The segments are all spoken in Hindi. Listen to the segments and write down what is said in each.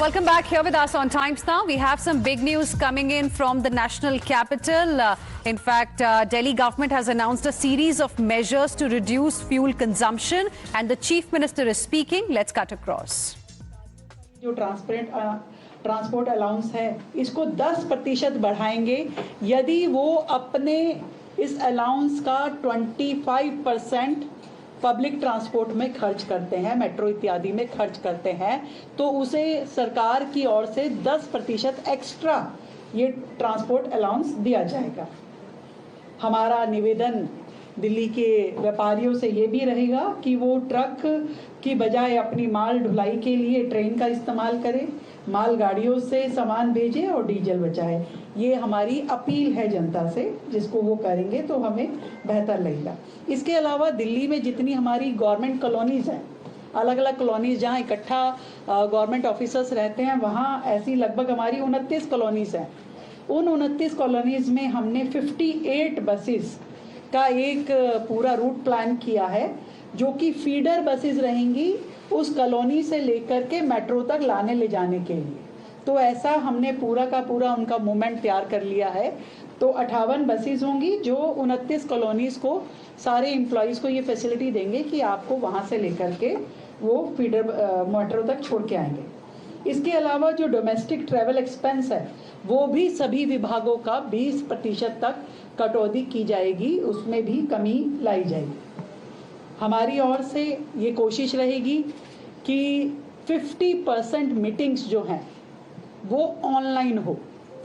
Welcome back here with us on Times Now. We have some big news coming in from the national capital. In fact, Delhi government has announced a series of measures to reduce fuel consumption and the chief minister is speaking. Let's cut across. जो ट्रांसपोर्ट अलाउंस है इसको 10% बढ़ाएंगे यदि वो अपने इस अलाउंस का 25% पब्लिक ट्रांसपोर्ट में खर्च करते हैं, मेट्रो इत्यादि में खर्च करते हैं, तो उसे सरकार की ओर से 10% एक्स्ट्रा ये ट्रांसपोर्ट अलाउंस दिया जाएगा। हमारा निवेदन दिल्ली के व्यापारियों से ये भी रहेगा कि वो ट्रक की बजाय अपनी माल ढुलाई के लिए ट्रेन का इस्तेमाल करें, माल गाड़ियों से सामान भेजें और डीजल बचाएं। ये हमारी अपील है जनता से, जिसको वो करेंगे तो हमें बेहतर लगेगा। इसके अलावा दिल्ली में जितनी हमारी गवर्नमेंट कॉलोनीज़ हैं, अलग अलग कॉलोनीज़ जहाँ इकट्ठा गवर्नमेंट ऑफिसर्स रहते हैं, वहाँ ऐसी लगभग हमारी 29 कॉलोनीज़ हैं। उन 29 कॉलोनीज़ में हमने 58 बसेस का एक पूरा रूट प्लान किया है, जो कि फीडर बसेस रहेंगी उस कॉलोनी से लेकर के मेट्रो तक लाने ले जाने के लिए। तो ऐसा हमने पूरा का पूरा उनका मूवमेंट तैयार कर लिया है। तो 58 बसेस होंगी जो 29 कॉलोनीज़ को सारे एम्प्लॉयज़ को ये फैसिलिटी देंगे कि आपको वहाँ से लेकर के वो फीडर मेट्रो तक छोड़ के आएंगे। इसके अलावा जो डोमेस्टिक ट्रैवल एक्सपेंस है वो भी सभी विभागों का 20% तक कटौती की जाएगी, उसमें भी कमी लाई जाएगी। हमारी ओर से ये कोशिश रहेगी कि 50% मीटिंग्स जो हैं वो ऑनलाइन हो।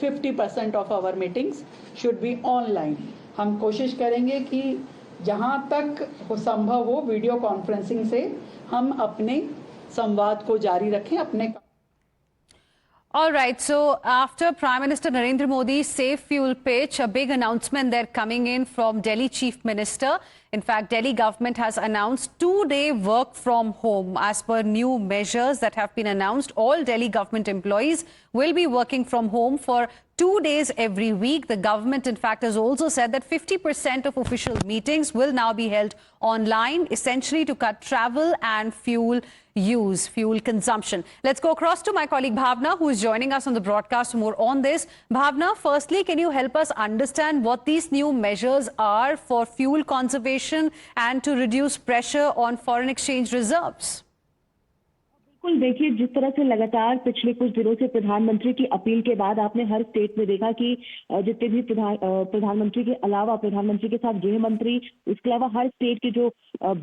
50% of our meetings should be online. हम कोशिश करेंगे कि जहां तक संभव हो वीडियो कॉन्फ्रेंसिंग से हम अपने संवाद को जारी रखें अपने। All right, so after Prime Minister Narendra Modi's safe fuel pitch, a big announcement there coming in from Delhi Chief Minister. In fact, Delhi government has announced 2-day work from home. As per new measures that have been announced, all Delhi government employees will be working from home for 2 days every week. The government, in fact, has also said that 50% of official meetings will now be held online, essentially to cut travel and fuel consumption. Let's go across to my colleague Bhavna, who is joining us on the broadcast for more on this. Bhavna, firstly, can you help us understand what these new measures are for fuel conservation and to reduce pressure on foreign exchange reserves? बिल्कुल, देखिए जिस तरह से लगातार पिछले कुछ दिनों से प्रधानमंत्री की अपील के बाद आपने हर स्टेट में देखा कि जितने भी प्रधानमंत्री के अलावा प्रधानमंत्री के साथ गृह मंत्री, उसके अलावा हर स्टेट के जो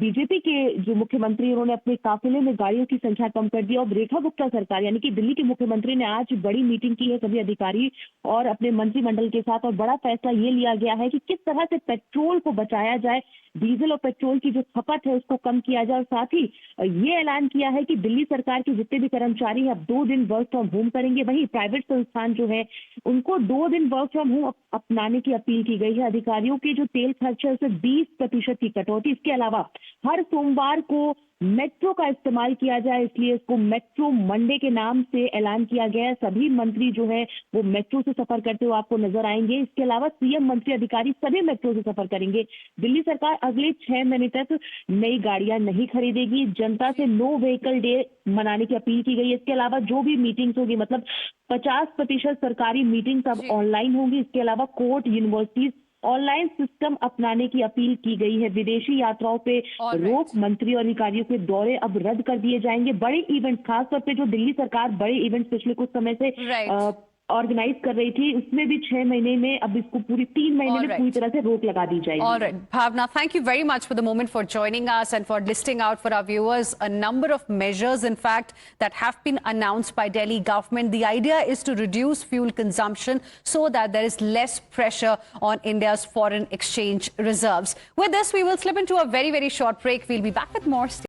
बीजेपी के जो मुख्यमंत्री, उन्होंने अपने काफिले में गाड़ियों की संख्या कम कर दी। और रेखा गुप्ता सरकार यानी कि दिल्ली के मुख्यमंत्री ने आज बड़ी मीटिंग की है सभी अधिकारी और अपने मंत्रिमंडल के साथ, और बड़ा फैसला ये लिया गया है कि किस तरह से पेट्रोल को बचाया जाए, डीजल और पेट्रोल की जो खपत है उसको कम किया जाए। और साथ ही ये ऐलान किया है कि दिल्ली सरकार के जितने भी कर्मचारी हैं अब 2 दिन वर्क फ्रॉम होम करेंगे। वहीं प्राइवेट संस्थान जो है उनको 2 दिन वर्क फ्रॉम होम अपनाने की अपील की गई है। अधिकारियों के जो तेल खर्च है उसे 20% की कटौती। इसके अलावा हर सोमवार को मेट्रो का इस्तेमाल किया जाए, इसलिए इसको मेट्रो मंडे के नाम से ऐलान किया गया है। सभी मंत्री जो है वो मेट्रो से सफर करते हुए आपको नजर आएंगे। इसके अलावा सीएम, मंत्री, अधिकारी सभी मेट्रो से सफर करेंगे। दिल्ली सरकार अगले 6 महीने तक नई गाड़ियां नहीं खरीदेगी। जनता से नो व्हीकल डे मनाने की अपील की गई है। इसके अलावा जो भी मीटिंग्स होगी, मतलब 50% सरकारी मीटिंग्स अब ऑनलाइन होंगी। इसके अलावा कोर्ट, यूनिवर्सिटीज ऑनलाइन सिस्टम अपनाने की अपील की गई है। विदेशी यात्राओं पे रोक, मंत्री और अधिकारियों के दौरे अब रद्द कर दिए जाएंगे। बड़े इवेंट, खासतौर पे जो दिल्ली सरकार बड़े इवेंट पिछले कुछ समय से ऑर्गेनाइज कर रही थी, उसमें भी 6 महीने में अब इसको पूरी 3 महीने में पूरी तरह से रोक लगा दी जाएगी। All right, Bhavna, thank you very much for the moment for joining us and for listing out for our viewers a number of measures, in fact, that have been announced by Delhi government. The idea is to reduce fuel consumption so that there is less pressure on India's foreign exchange reserves. With this, we will slip into a very, very short break. We'll be back with more.